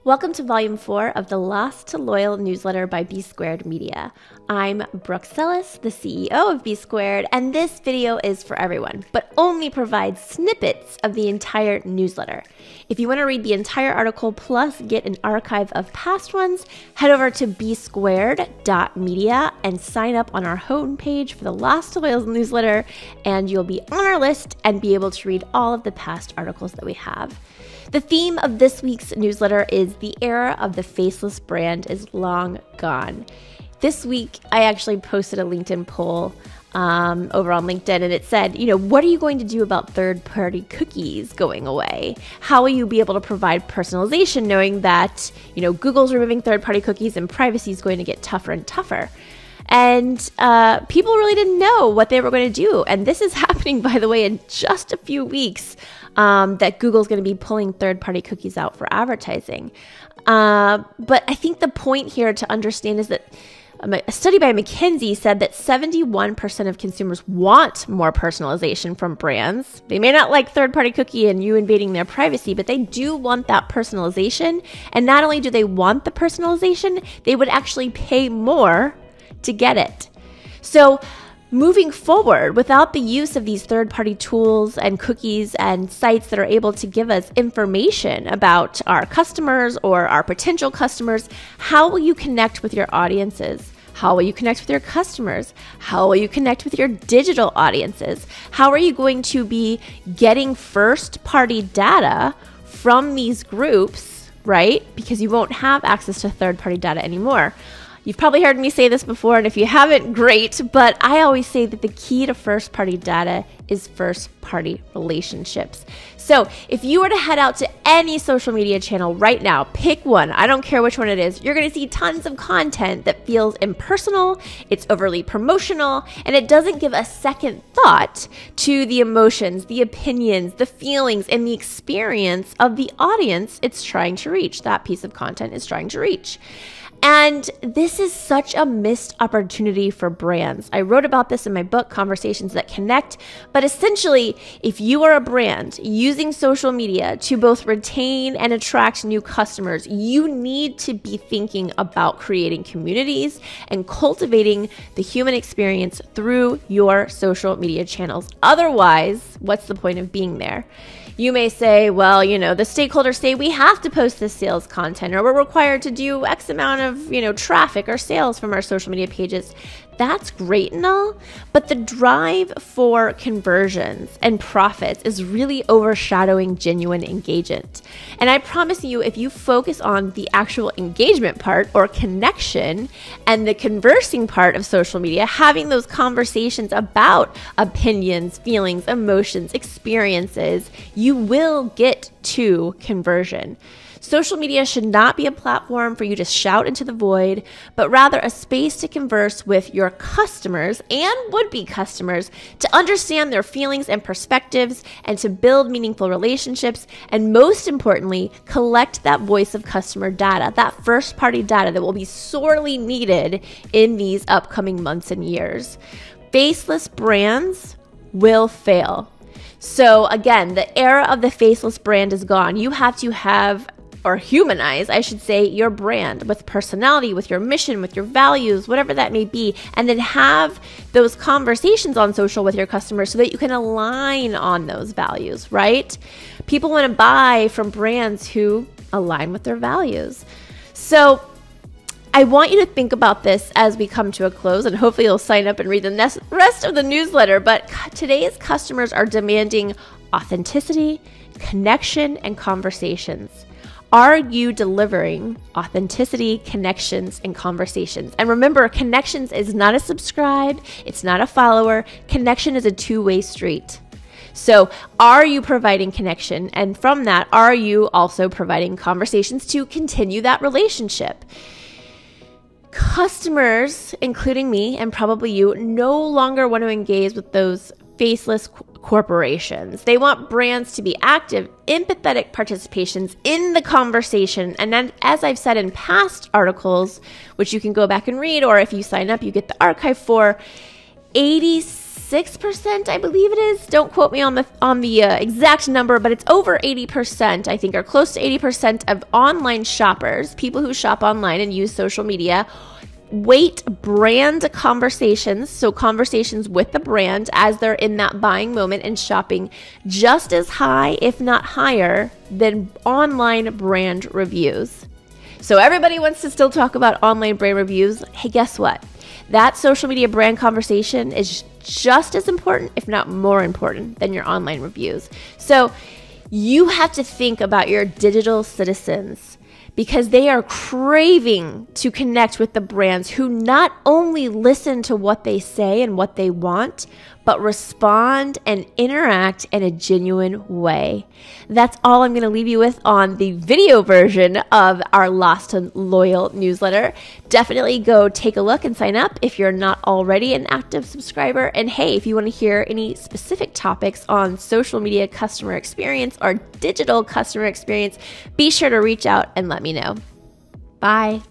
Welcome to Volume 4 of the Lost to Loyal newsletter by B Squared Media. I'm Brooke Sellas, the CEO of B Squared, and this video is for everyone, but only provides snippets of the entire newsletter. If you want to read the entire article plus get an archive of past ones, head over to bsquared.media and sign up on our homepage for the Lost to Loyal newsletter, and you'll be on our list and be able to read all of the past articles that we have. The theme of this week's newsletter is the era of the faceless brand is long gone. This week, I actually posted a LinkedIn poll over on LinkedIn, and it said, what are you going to do about third-party cookies going away? How will you be able to provide personalization knowing that, Google's removing third-party cookies and privacy is going to get tougher and tougher? And people really didn't know what they were going to do. And this is happening, by the way, in just a few weeks that Google's going to be pulling third-party cookies out for advertising. But I think the point here to understand is that a study by McKinsey said that 71% of consumers want more personalization from brands. They may not like third-party cookie and you invading their privacy, but they do want that personalization. And not only do they want the personalization, they would actually pay more to get it. So moving forward, without the use of these third-party tools and cookies and sites that are able to give us information about our customers or our potential customers, how will you connect with your audiences? How will you connect with your customers? How will you connect with your digital audiences? How are you going to be getting first-party data from these groups, right? Because you won't have access to third-party data anymore. You've probably heard me say this before, and if you haven't, great, but I always say that the key to first-party data is first-party relationships. So if you were to head out to any social media channel right now, pick one, I don't care which one it is, you're going to see tons of content that feels impersonal, it's overly promotional, and it doesn't give a second thought to the emotions, the opinions, the feelings, and the experience of the audience it's trying to reach, that piece of content is trying to reach. And this is such a missed opportunity for brands. I wrote about this in my book, Conversations That Connect, but essentially, if you are a brand using social media to both retain and attract new customers, you need to be thinking about creating communities and cultivating the human experience through your social media channels. Otherwise, what's the point of being there? You may say, well, the stakeholders say we have to post this sales content or we're required to do X amount of, traffic or sales from our social media pages. That's great and all, but the drive for conversions and profits is really overshadowing genuine engagement. And I promise you, if you focus on the actual engagement part or connection and the conversing part of social media, having those conversations about opinions, feelings, emotions, experiences, you will get to conversion. Social media should not be a platform for you to shout into the void, but rather a space to converse with your customers and would-be customers to understand their feelings and perspectives and to build meaningful relationships, and most importantly, collect that voice of customer data, that first-party data that will be sorely needed in these upcoming months and years. Faceless brands will fail. So again, the era of the faceless brand is gone. You have to have or humanize, I should say, your brand with personality, with your mission, with your values, whatever that may be, and then have those conversations on social with your customers so that you can align on those values, right? People want to buy from brands who align with their values. So I want you to think about this as we come to a close, and hopefully you'll sign up and read the rest of the newsletter, but today's customers are demanding authenticity, connection, and conversations. Are you delivering authenticity, connections, and conversations? And remember, connections is not a subscribe, it's not a follower. Connection is a two-way street. So are you providing connection? And from that, are you also providing conversations to continue that relationship? Customers, including me and probably you, no longer want to engage with those faceless corporations. They want brands to be active, empathetic participations in the conversation. And then, as I've said in past articles, which you can go back and read, or if you sign up, you get the archive for, 86 86%, I believe it is. Don't quote me on the exact number, but it's over 80%, I think, or close to 80% of online shoppers, people who shop online and use social media, weight brand conversations, so conversations with the brand as they're in that buying moment and shopping, just as high, if not higher, than online brand reviews. So everybody wants to still talk about online brand reviews. Hey, guess what? That social media brand conversation is just as important, if not more important, than your online reviews. So you have to think about your digital citizens, because they are craving to connect with the brands who not only listen to what they say and what they want, but respond and interact in a genuine way. That's all I'm going to leave you with on the video version of our Lost and Loyal newsletter. Definitely go take a look and sign up if you're not already an active subscriber. And hey, if you want to hear any specific topics on social media customer experience or digital customer experience, be sure to reach out and let me know. Bye.